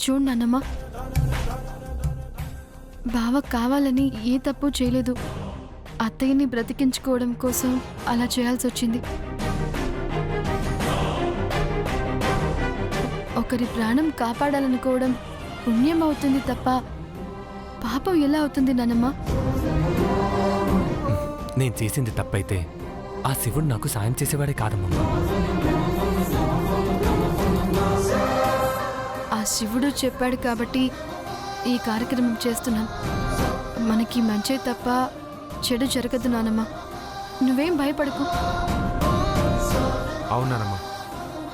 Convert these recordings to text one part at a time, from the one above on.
చూడు నాన్నమ్మ, బావ కావాలని ఏ తప్పు చేయలేదు. అత్తయ్యని బ్రతికించుకోవడం కోసం అలా చేయాల్సి వచ్చింది. ఒకరి ప్రాణం కాపాడాలనుకోవడం పుణ్యం అవుతుంది తప్ప పాపం ఎలా అవుతుంది నాన్నమ్మ? నేను చేసింది తప్పైతే ఆ శివుడు నాకు సాయం చేసేవాడే కాదమ్మా. ఆ శివుడు చెప్పాడు కాబట్టి ఈ కార్యక్రమం చేస్తున్నాం. మనకి మంచే తప్ప చెడు జరగదు నానమ్మ, నువ్వేం భయపడకు. అవునానమ్మా,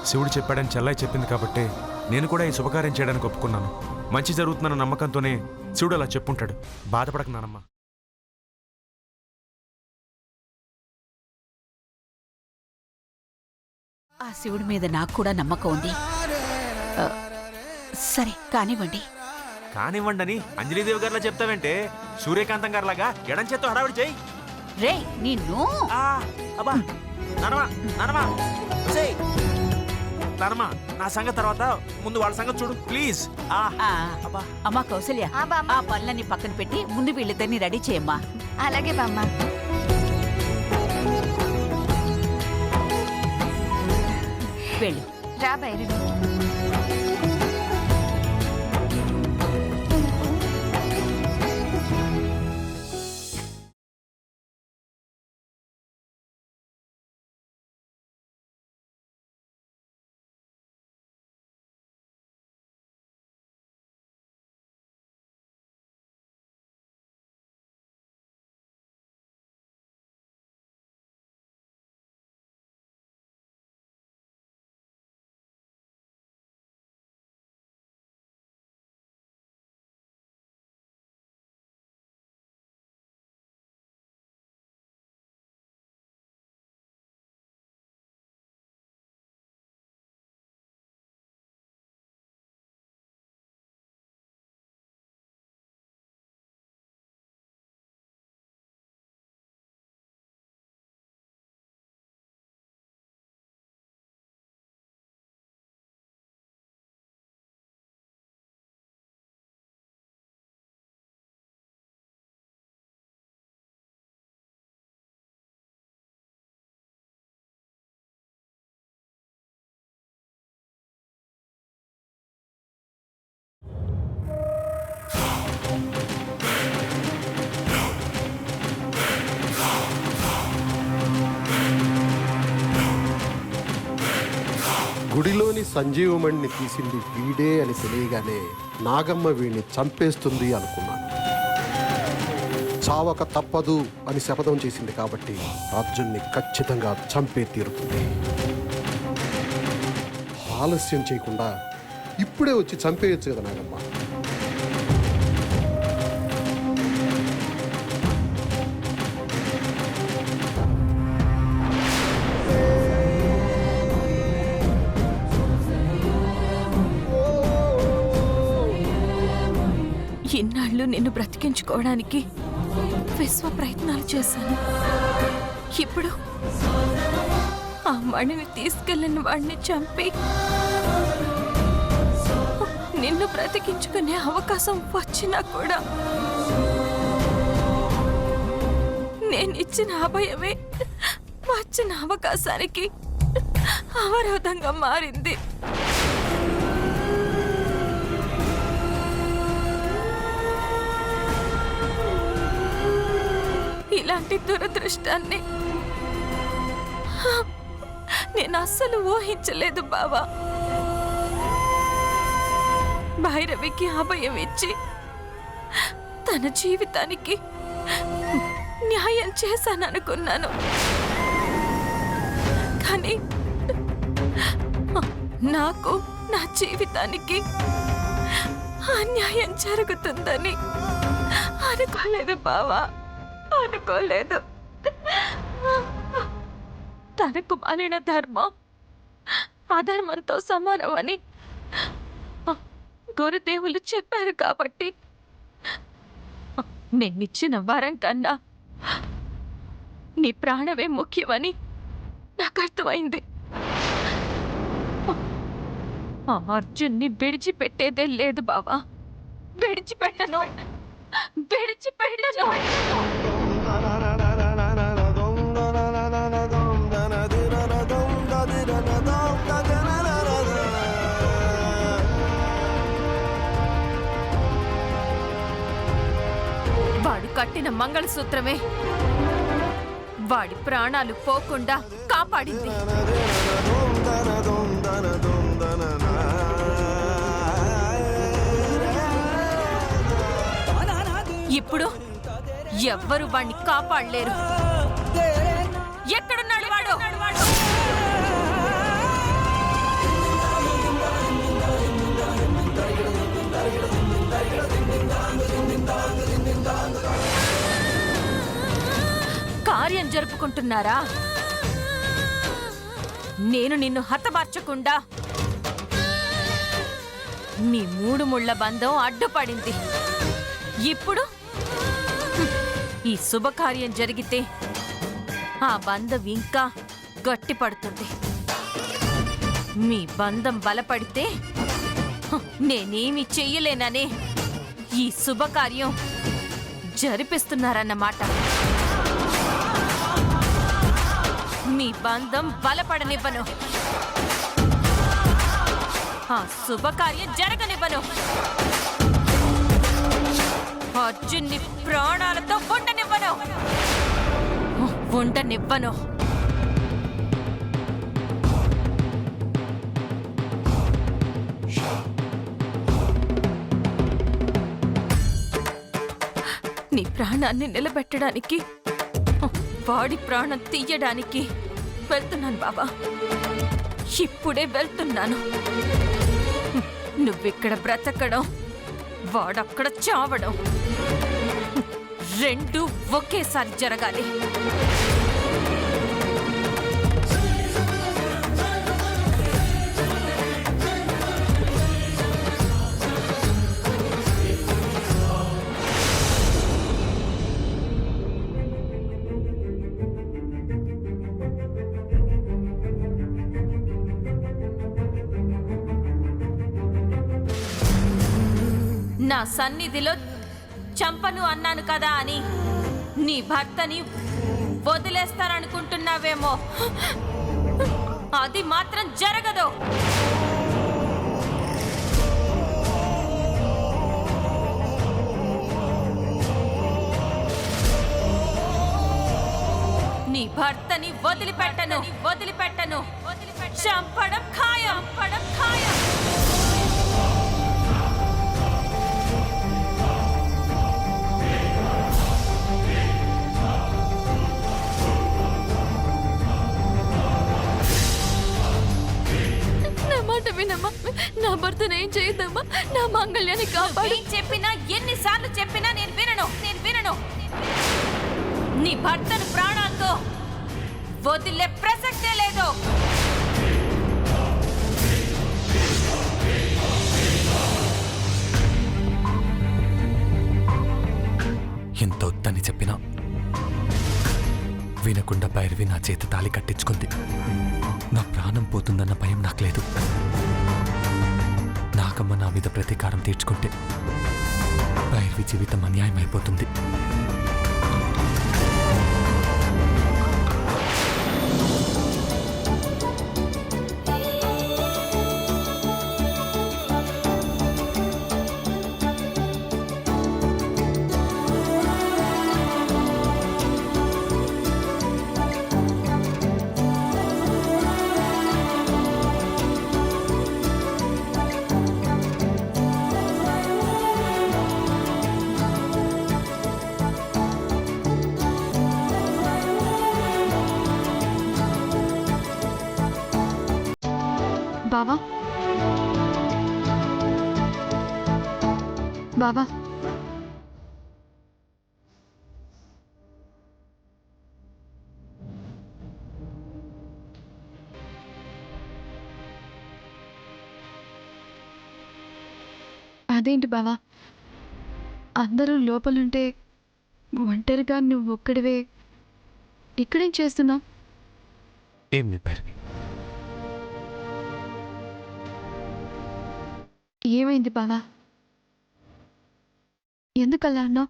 శివుడు చెప్పాడని చెల్లాయి చెప్పింది కాబట్టి నేను కూడా ఈ శుభకార్యం చేయడానికి ఒప్పుకున్నాను. మంచి జరుగుతుందన్న నమ్మకంతోనే శివుడు అలా చెప్పుంటాడు. బాధపడకు నానమ్మా. ఆ శివుడి మీద నాకు కూడా నమ్మకం ఉంది. సరే కానివ్వండి. కానివ్వండి అంజలీదేవి గారిలా చెప్తావంటే సూర్యకాంతం గారిలాగా ఎడం చేత్తో హడావిడి చేయి. రే నిన్ను నానమ్మా, నా సంగతి తర్వాత, ముందు వాళ్ళ సంగతి చూడు ప్లీజ్. అమ్మా కౌసల్య, ఆ పనులన్నీ పక్కన పెట్టి ముందు వీళ్ళిద్దరిని రెడీ చేయమ్మా. అలాగే బామ్మ. వెళ్ళు. రా భైరవి. గుడిలోని సంజీవమణిని తీసింది వీడే అని తెలియగానే నాగమ్మ వీడిని చంపేస్తుంది అనుకున్నాను. చావక తప్పదు అని శపథం చేసింది కాబట్టి అర్జున్ని ఖచ్చితంగా చంపే తీరుతుంది. ఆలస్యం చేయకుండా ఇప్పుడే వచ్చి చంపేయచ్చు కదా నాగమ్మ. ఇన్నాళ్ళు నిన్ను బ్రతికించుకోవడానికి విశ్వ ప్రయత్నాలు చేశాను. ఇప్పుడు ఆ మణిని తీసుకెళ్లిన వాడిని చంపి నిన్ను బ్రతికించుకునే అవకాశం వచ్చినా కూడా నేనిచ్చిన అభయమే వచ్చిన అవకాశానికి అవరోధంగా మారింది. ఇలాంటి దురదృష్టాన్ని నేను అస్సలు ఊహించలేదు బావా. భైరవికి అభయం ఇచ్చి తన జీవితానికి న్యాయం చేశాననుకున్నాను. కానీ నాకు నా జీవితానికి అన్యాయం జరుగుతుందని అనుకోలేదు బావా, అనుకోలేదు. తనకు మాలిన ధర్మం అధర్మంతో సమానమని గురుదేవులు చెప్పారు కాబట్టి నేనిచ్చిన వరం కన్నా నీ ప్రాణమే ముఖ్యమని నాకు అర్థమైంది. ఆ అర్జున్ని విడిచిపెట్టేదే లేదు బావా. విడిచిపెట్టను, విడిచిపెట్టను. వాడు కట్టిన మంగళసూత్రమే వాడి ప్రాణాలు పోకుండా కాపాడింది. ఇప్పుడు ఎవ్వరు వాణ్ణి కాపాడలేరు. ఎక్కడున్నాడు వాడు? కార్యం జరుపుకుంటున్నారా? నేను నిన్ను హతమార్చకుండా మీ 3 ముళ్ళ బంధం అడ్డుపడింది. ఇప్పుడు ఈ శుభకార్యం జరిగితే ఆ బంధం ఇంకా గట్టిపడుతుంది. మీ బంధం బలపడితే నేనేమి చెయ్యలేననే ఈ శుభకార్యం జరిపిస్తున్నారన్నమాట. మీ బంధం బలపడనివ్వను. ఆ శుభకార్యం జరగనివ్వను. అర్జున్ని ప్రాణాలతో ఉండనివ్వను. నీ ప్రాణాన్ని నిలబెట్టడానికి, వాడి ప్రాణం తీయడానికి వెళ్తున్నాను బాబా. ఇప్పుడే వెళ్తున్నాను. నువ్విక్కడ బ్రతకడం, వాడక్కడ చావడం రెండు ఒకేసారి జరగాలి. నా సన్నిధిలో చంపను అన్నాను కదా అని నీ భర్తని వదిలేస్తారనుకుంటున్నావేమో. అది మాత్రం జరగదు. నీ భర్తని వదిలిపెట్టను. చంపడం ఖాయం. వినమ్మా, నా భర్తను ఏం చేయద్దమ్మా. నా మంగళ్యాన్ని కాపాడు. చెప్పినా ఎన్నిసార్లు చెప్పినా నేను వినను. నీ భర్తను ప్రాణాలతో వదిలే ప్రసక్తే లేదు. ఎంత వద్దని చెప్పినా వినకుండా భైరవి నా చేతి తాళి కట్టించుకుంది. నా ప్రాణం పోతుందన్న భయం నాకు లేదు. నాకమ్మ నా మీద ప్రతీకారం తీర్చుకుంటే భైరవి జీవితం అన్యాయం అయిపోతుంది. బావా, అదేంటి బావా, అందరూ లోపలుంటే ఒంటరిగా నువ్వు ఒక్కడివే ఇక్కడేం చేస్తున్నావు? ఏం లేదు భైరవి, ఏమైంది బావా? ఎందుకలా అన్నావు?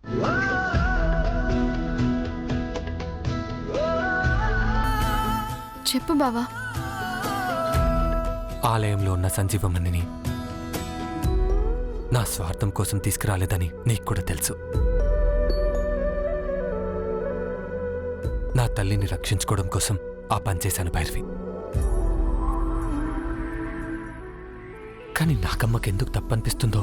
చెప్పు బావా. ఆలయంలో ఉన్న సంజీవమ్మని నా స్వార్థం కోసం తీసుకురాలేదని నీకు కూడా తెలుసు. నా తల్లిని రక్షించుకోవడం కోసం ఆ పని చేశాను భైరవి. కానీ నాకమ్మకెందుకు తప్పనిపిస్తుందో,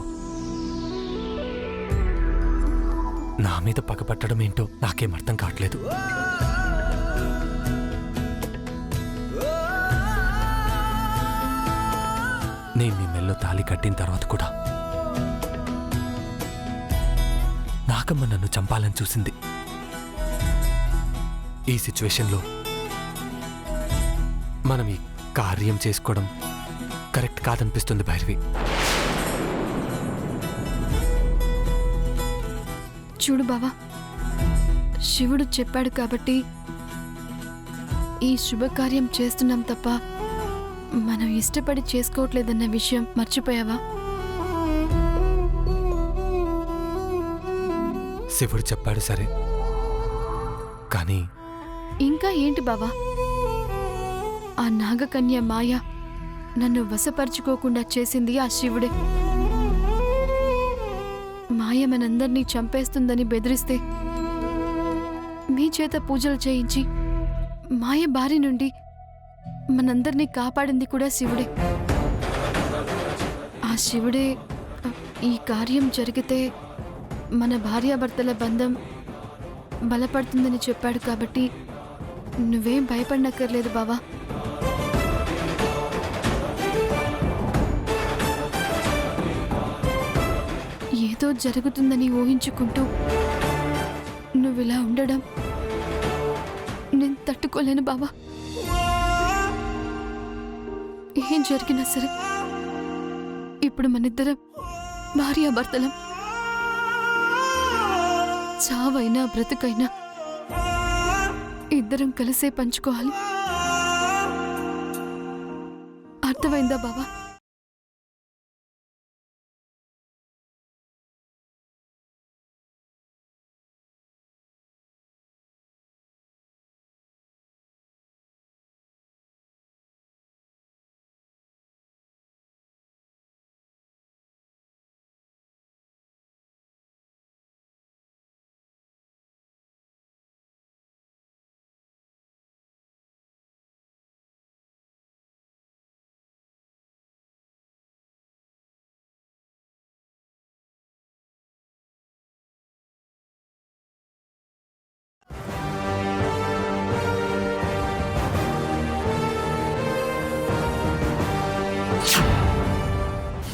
నా మీద పగపట్టడం ఏంటో నాకేం అర్థం కావట్లేదు. నేను నీ మెల్లో తాళి కట్టిన తర్వాత కూడా నాకమ్మ నన్ను చంపాలని చూసింది. ఈ సిచ్యువేషన్లో మనం ఈ కార్యం చేసుకోవడం కరెక్ట్ కాదనిపిస్తుంది భైరవి. చూడు బావా, శివుడు చెప్పాడు కాబట్టి ఈ శుభకార్యం చేస్తున్నాం తప్ప మనం ఇష్టపడి చేసుకోవట్లేదన్న విషయం మర్చిపోయావా? శివుడు చెప్పాడు సరే, కానీ ఇంకా ఏంటి బావా? ఆ నాగకన్య మాయ నన్ను వశపరుచుకోకుండా చేసింది ఆ శివుడే. మాయ మనందర్నీ చంపేస్తుందని బెదిరిస్తే మీ చేత పూజలు చేయించి మాయ బారి నుండి మనందర్నీ కాపాడింది కూడా శివుడే. ఆ శివుడే ఈ కార్యం జరిగితే మన భార్యాభర్తల బంధం బలపడుతుందని చెప్పాడు కాబట్టి నువ్వేం భయపడనక్కర్లేదు బావా. ఏదో జరుగుతుందని ఊహించుకుంటూ నువ్విలా ఉండడం నేను తట్టుకోలేను బావా. ఏం జరిగినా సరే ఇప్పుడు మనిద్దరం భార్యాభర్తలం. చావైనా బ్రతుకైనా ఇద్దరం కలిసే పంచుకోవాలి. అర్థమైందా బావా?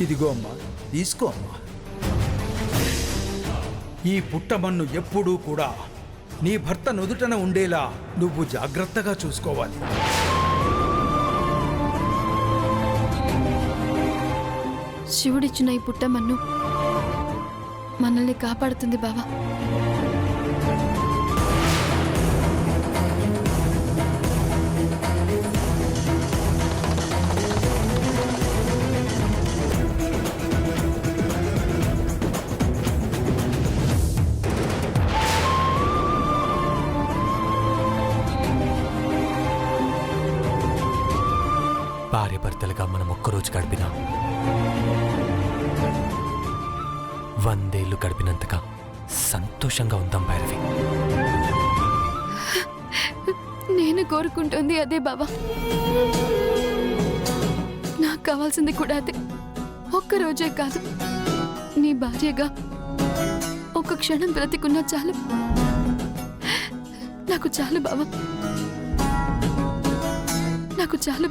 ఇదిగో అమ్మా, తీసుకో అమ్మా. ఈ పుట్టమన్ను ఎప్పుడూ కూడా నీ భర్త నుదుటన ఉండేలా నువ్వు జాగ్రత్తగా చూసుకోవాలి. శివుడిచ్చిన ఈ పుట్టమన్ను మనల్ని కాపాడుతుంది బావా. భార్యాభర్తలుగా మనం ఒక్కరోజు గడిపినా 100 ఏళ్ళు గడిపినంతగా సంతోషంగా ఉందాం భైరవి. నేను కోరుకుంటుంది అదే బావా. నాకు కావాల్సింది కూడా అదే. ఒక్కరోజే కాదు, నీ భార్యగా ఒక్క క్షణం బ్రతికున్నా చాలు. నాకు చాలు బావా, నాకు చాలు.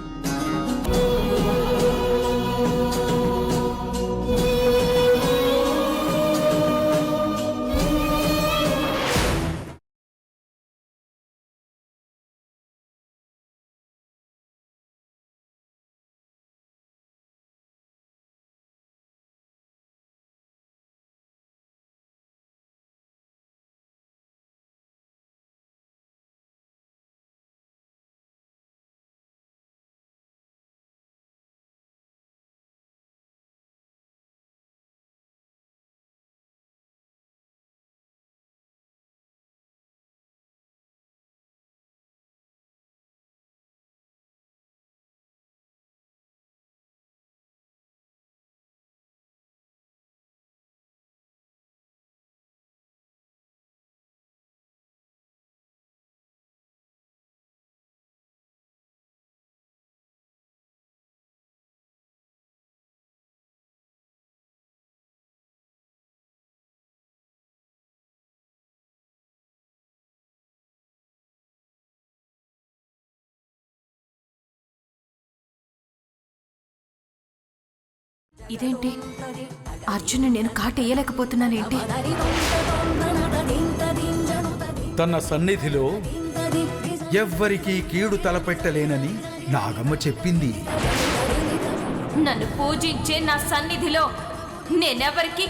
ఇదేంటి అర్జున్ నేను కాటేయలేకపోతున్నానేంటి? తన సన్నిధిలో ఎవ్వరికీ కీడు తలపెట్టలేనని నాగమ్మ చెప్పింది. నన్ను పూజించే నా సన్నిధిలో నేనెవరికి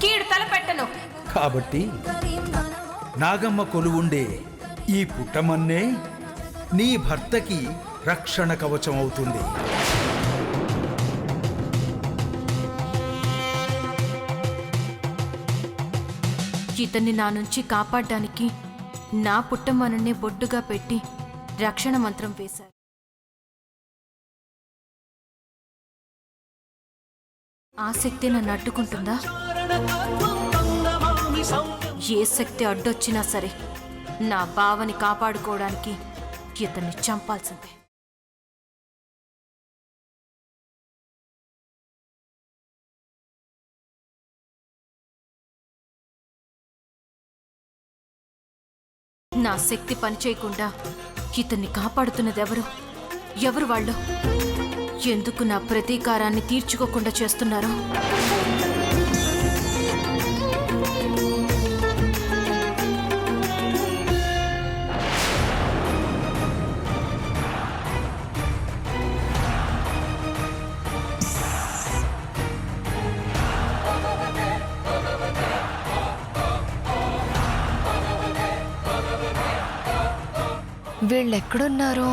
కీడు తలపెట్టను. కాబట్టి నాగమ్మ కొలువుండే ఈ పుట్టమన్నే నీ భర్తకి రక్షణ కవచం అవుతుంది. ఇతన్ని నా నుంచి కాపాడడానికి నా పుట్టమ్మనన్నే బొట్టుగా పెట్టి రక్షణ మంత్రం వేశారు. ఆ శక్తి నన్ను అడ్డుకుంటుందా? ఏ శక్తి అడ్డొచ్చినా సరే నా బావని కాపాడుకోవడానికి ఇతన్ని చంపాల్సిందే. నా శక్తి పనిచేయకుండా ఇతన్ని కాపాడుతున్నదెవరు? ఎవరు వాళ్ళు? ఎందుకు నా ప్రతీకారాన్ని తీర్చుకోకుండా చేస్తున్నారో? వీళ్ళెక్కడున్నారో?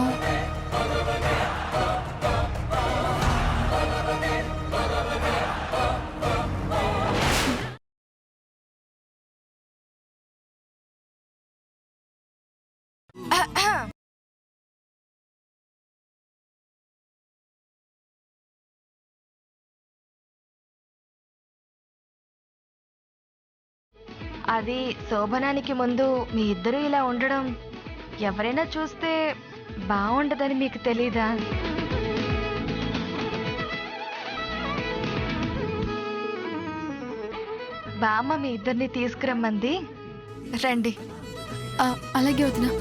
అది శోభనానికి ముందు మీ ఇద్దరూ ఇలా ఉండడం ఎవరైనా చూస్తే బాగుండదని మీకు తెలీదా? బామ్మ మీ ఇద్దరిని తీసుకురమ్మంది. రండి. అలాగే వదినా.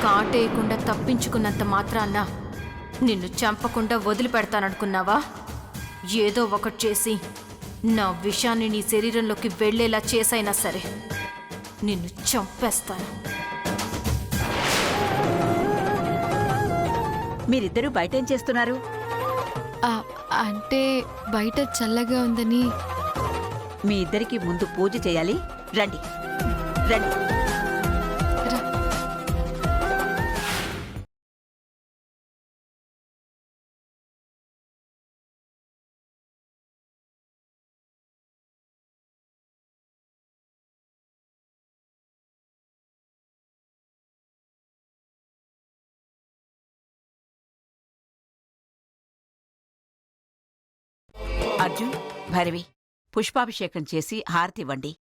కాటేయకుండా తప్పించుకున్నంత మాత్రాన్న నిన్ను చంపకుండా వదిలిపెడతాననుకున్నావా? ఏదో ఒకటి చేసి నా విషాన్ని నీ శరీరంలోకి వెళ్లేలా చేసైనా సరే నిన్ను చంపేస్తాను. మీరిద్దరూ బయటేం చేస్తున్నారు? అంటే బయట చల్లగా ఉందని. మీ ఇద్దరికి ముందు పూజ చేయాలి. రండి రండి. అర్జున్, భైరవి, పుష్పాభిషేకం చేసి హారతివ్వండి.